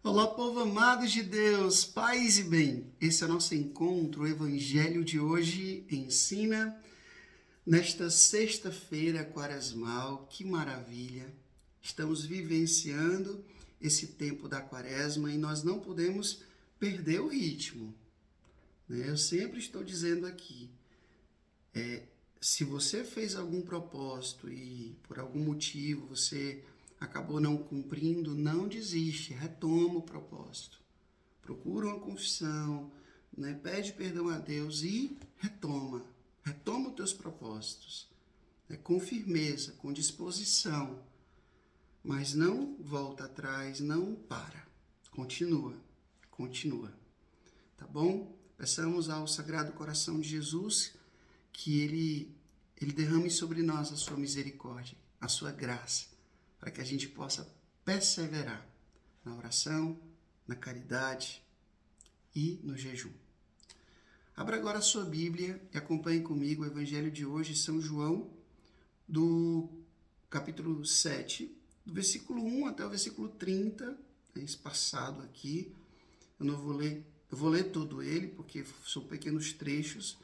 Olá, povo amado de Deus, paz e bem. Esse é o nosso encontro. O Evangelho de hoje ensina nesta sexta-feira quaresmal. Que maravilha! Estamos vivenciando esse tempo da quaresma e nós não podemos perder o ritmo, né? Eu sempre estou dizendo aqui, se você fez algum propósito e por algum motivo você acabou não cumprindo, não desiste, retoma o propósito. Procura uma confissão, né? Pede perdão a Deus e retoma. Retoma os teus propósitos, né? Com firmeza, com disposição. Mas não volta atrás, não para. Continua. Tá bom? Peçamos ao Sagrado Coração de Jesus que ele derrame sobre nós a sua misericórdia, a sua graça, para que a gente possa perseverar na oração, na caridade e no jejum. Abra agora a sua Bíblia e acompanhe comigo o Evangelho de hoje, São João, do capítulo 7, do versículo 1 até o versículo 30, espaçado aqui. Eu não vou ler, eu vou ler todo ele, porque são pequenos trechos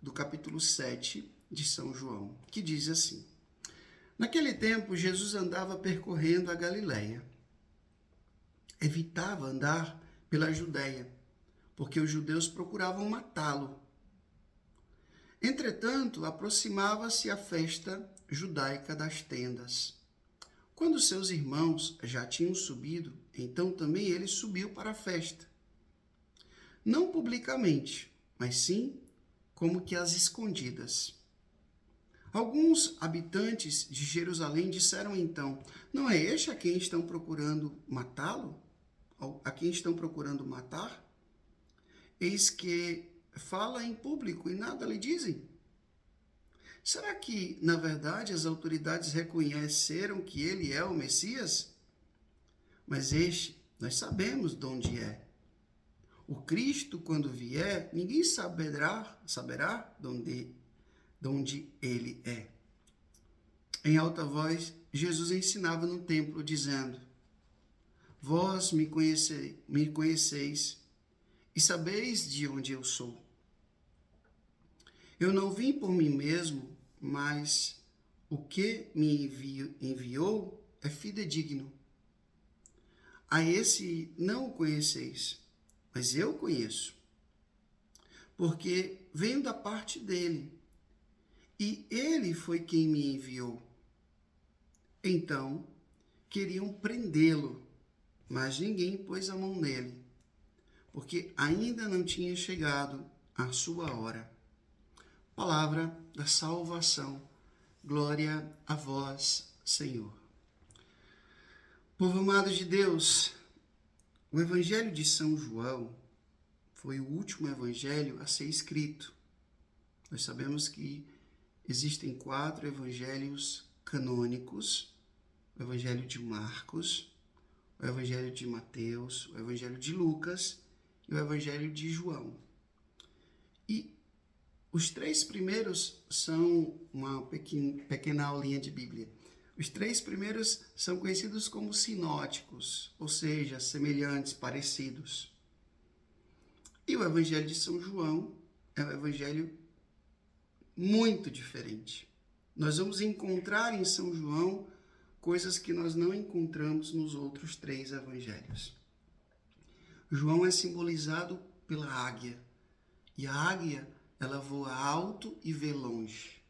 do capítulo 7 de São João, que diz assim: Naquele tempo, Jesus andava percorrendo a Galileia. Evitava andar pela Judéia, porque os judeus procuravam matá-lo. Entretanto, aproximava-se a festa judaica das tendas. Quando seus irmãos já tinham subido, então também ele subiu para a festa. Não publicamente, mas sim como que às escondidas. Alguns habitantes de Jerusalém disseram então: Não é este a quem estão procurando matá-lo? A quem estão procurando matar? Eis que fala em público e nada lhe dizem. Será que, na verdade, as autoridades reconheceram que ele é o Messias? Mas este, nós sabemos de onde é. O Cristo, quando vier, ninguém saberá de onde ele é. Em alta voz, Jesus ensinava no templo, dizendo: Vós me conheceis e sabeis de onde eu sou. Eu não vim por mim mesmo, mas o que me enviou é fidedigno. A esse não o conheceis, mas eu conheço, porque venho da parte dele, e ele foi quem me enviou. Então, queriam prendê-lo, mas ninguém pôs a mão nele, porque ainda não tinha chegado a sua hora. Palavra da salvação. Glória a vós, Senhor. Povo amado de Deus, o Evangelho de São João foi o último evangelho a ser escrito. Nós sabemos que existem 4 evangelhos canônicos: o Evangelho de Marcos, o Evangelho de Mateus, o Evangelho de Lucas e o Evangelho de João. E os 3 primeiros são uma pequena aulinha de Bíblia. Os 3 primeiros são conhecidos como sinóticos, ou seja, semelhantes, parecidos. E o Evangelho de São João é um evangelho muito diferente. Nós vamos encontrar em São João coisas que nós não encontramos nos outros 3 evangelhos. João é simbolizado pela águia. E a águia, ela voa alto e vê longe.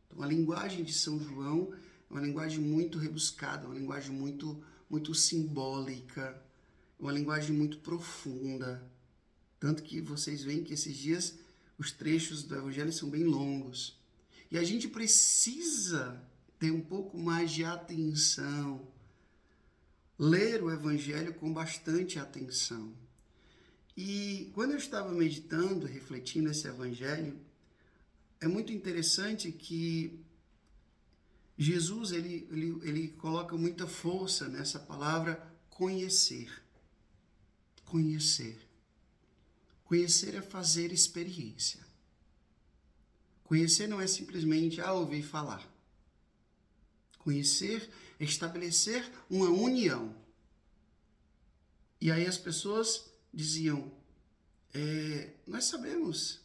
Então, a linguagem de São João é uma linguagem muito rebuscada, uma linguagem muito simbólica, uma linguagem muito profunda. Tanto que vocês veem que esses dias os trechos do Evangelho são bem longos. E a gente precisa ter um pouco mais de atenção, ler o Evangelho com bastante atenção. E quando eu estava meditando, refletindo esse Evangelho, é muito interessante que Jesus ele coloca muita força nessa palavra conhecer. Conhecer. Conhecer é fazer experiência. Conhecer não é simplesmente ouvir falar. Conhecer é estabelecer uma união. E aí as pessoas diziam, nós sabemos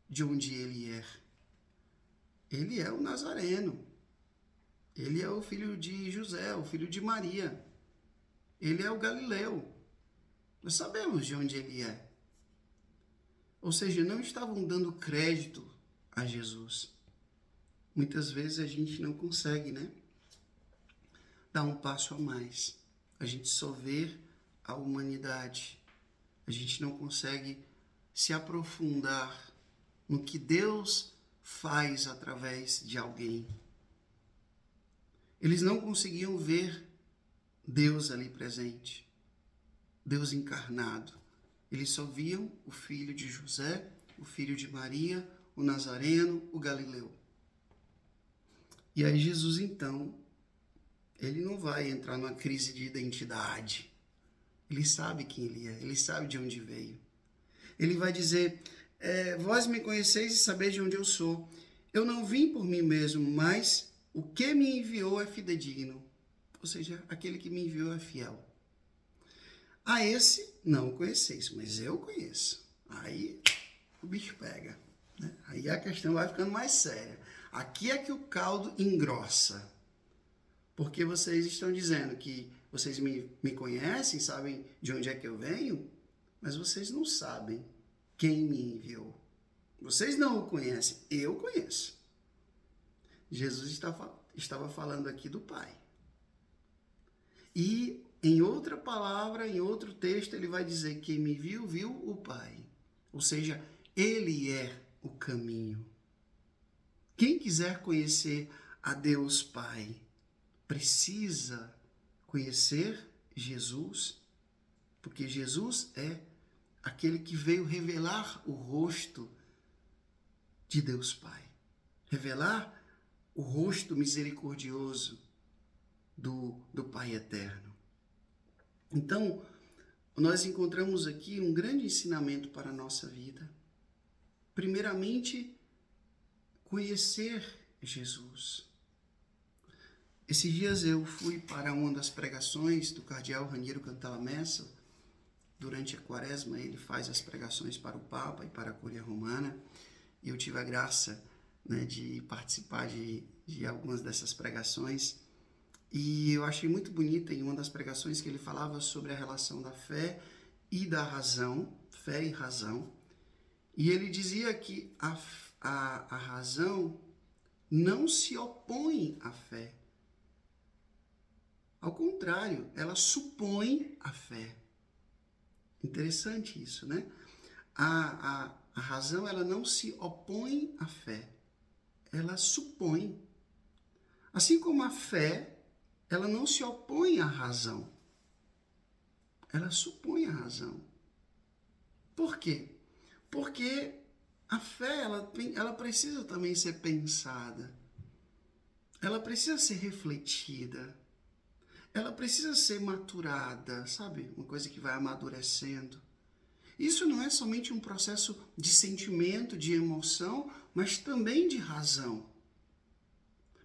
de onde ele é. Ele é o Nazareno. Ele é o filho de José, o filho de Maria. Ele é o Galileu. Nós sabemos de onde ele é. Ou seja, não estavam dando crédito a Jesus. Muitas vezes a gente não consegue, né? Dar um passo a mais. A gente só vê a humanidade. A gente não consegue se aprofundar no que Deus faz através de alguém. Eles não conseguiam ver Deus ali presente, Deus encarnado. Eles só viam o filho de José, o filho de Maria, o Nazareno, o Galileu. E aí Jesus, então, ele não vai entrar numa crise de identidade. Ele sabe quem ele é, ele sabe de onde veio. Ele vai dizer, vós me conheceis e sabeis de onde eu sou. Eu não vim por mim mesmo, mas o que me enviou é fidedigno. Ou seja, aquele que me enviou é fiel. A esse não o conheceis, mas eu conheço. Aí o bicho pega, né? Aí a questão vai ficando mais séria. Aqui é que o caldo engrossa. Porque vocês estão dizendo que vocês me conhecem, sabem de onde é que eu venho, mas vocês não sabem quem me enviou. Vocês não o conhecem, eu conheço. Jesus estava falando aqui do Pai. E em outra palavra, em outro texto, ele vai dizer que quem me viu, viu o Pai. Ou seja, ele é o caminho. Quem quiser conhecer a Deus Pai, precisa conhecer Jesus, porque Jesus é aquele que veio revelar o rosto de Deus Pai. Revelar o rosto misericordioso do Pai Eterno. Então, nós encontramos aqui um grande ensinamento para a nossa vida. Primeiramente, conhecer Jesus. Esses dias eu fui para uma das pregações do cardeal Raniero Cantalamessa. Durante a quaresma, ele faz as pregações para o Papa e para a Cúria Romana. E eu tive a graça, né, de participar de algumas dessas pregações. E eu achei muito bonita em uma das pregações que ele falava sobre a relação da fé e da razão, fé e razão. E ele dizia que a razão não se opõe à fé. Ao contrário, ela supõe a fé. Interessante isso, né? A razão, ela não se opõe à fé. Ela supõe. Assim como a fé, ela não se opõe à razão. Ela supõe a razão. Por quê? Porque a fé, ela precisa também ser pensada. Ela precisa ser refletida. Ela precisa ser maturada, sabe? Uma coisa que vai amadurecendo. Isso não é somente um processo de sentimento, de emoção, mas também de razão.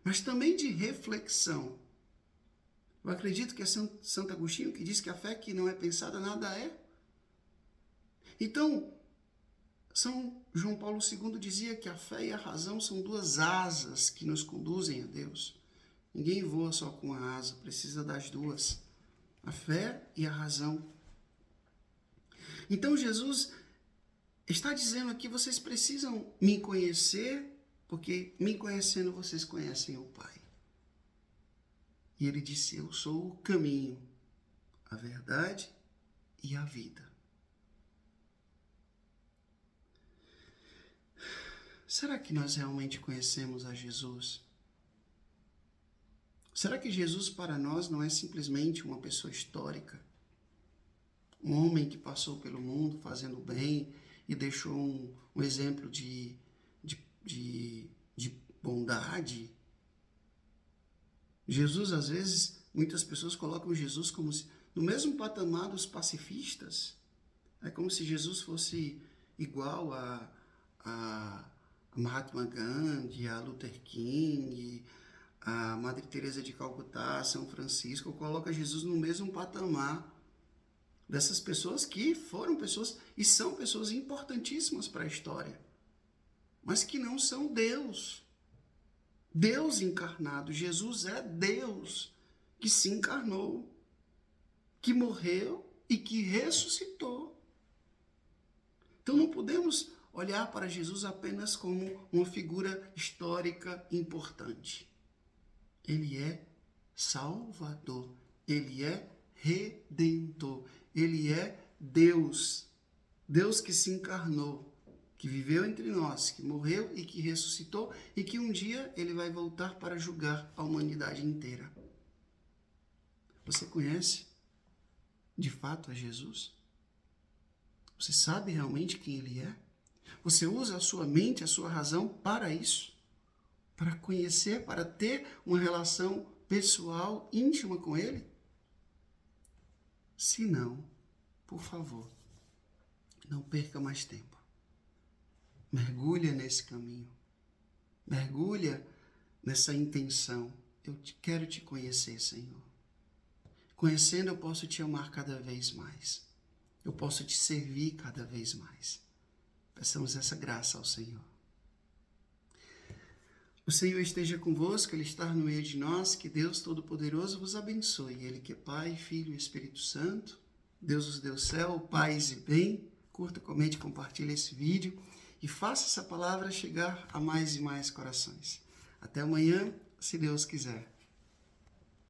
Mas também de reflexão. Eu acredito que é Santo Agostinho que diz que a fé que não é pensada nada é. Então, São João Paulo II dizia que a fé e a razão são duas asas que nos conduzem a Deus. Ninguém voa só com a asa, precisa das duas, a fé e a razão. Então Jesus está dizendo aqui, vocês precisam me conhecer, porque me conhecendo vocês conhecem o Pai. E ele disse, eu sou o caminho, a verdade e a vida. Será que nós realmente conhecemos a Jesus? Será que Jesus para nós não é simplesmente uma pessoa histórica? Um homem que passou pelo mundo fazendo bem e deixou um exemplo de bondade? Jesus, às vezes, muitas pessoas colocam Jesus como se, no mesmo patamar dos pacifistas. É como se Jesus fosse igual a Mahatma Gandhi, a Luther King, a Madre Teresa de Calcutá, São Francisco. Coloca Jesus no mesmo patamar. dessas pessoas que foram pessoas e são pessoas importantíssimas para a história, mas que não são Deus. Deus encarnado. Jesus é Deus que se encarnou, que morreu e que ressuscitou. Então não podemos olhar para Jesus apenas como uma figura histórica importante. Ele é Salvador, ele é Redentor, ele é Deus. Deus que se encarnou, que viveu entre nós, que morreu e que ressuscitou e que um dia ele vai voltar para julgar a humanidade inteira. Você conhece de fato a Jesus? Você sabe realmente quem ele é? Você usa a sua mente, a sua razão para isso? Para conhecer, para ter uma relação pessoal, íntima com ele? Se não, por favor, não perca mais tempo. Mergulha nesse caminho. Mergulha nessa intenção. Eu quero te conhecer, Senhor. Conhecendo, eu posso te amar cada vez mais. Eu posso te servir cada vez mais. Peçamos essa graça ao Senhor. O Senhor esteja convosco, Ele está no meio de nós, que Deus Todo-Poderoso vos abençoe. Ele que é Pai, Filho e Espírito Santo, Deus os deu céu, paz e bem. Curta, comente, compartilhe esse vídeo e faça essa palavra chegar a mais e mais corações. Até amanhã, se Deus quiser.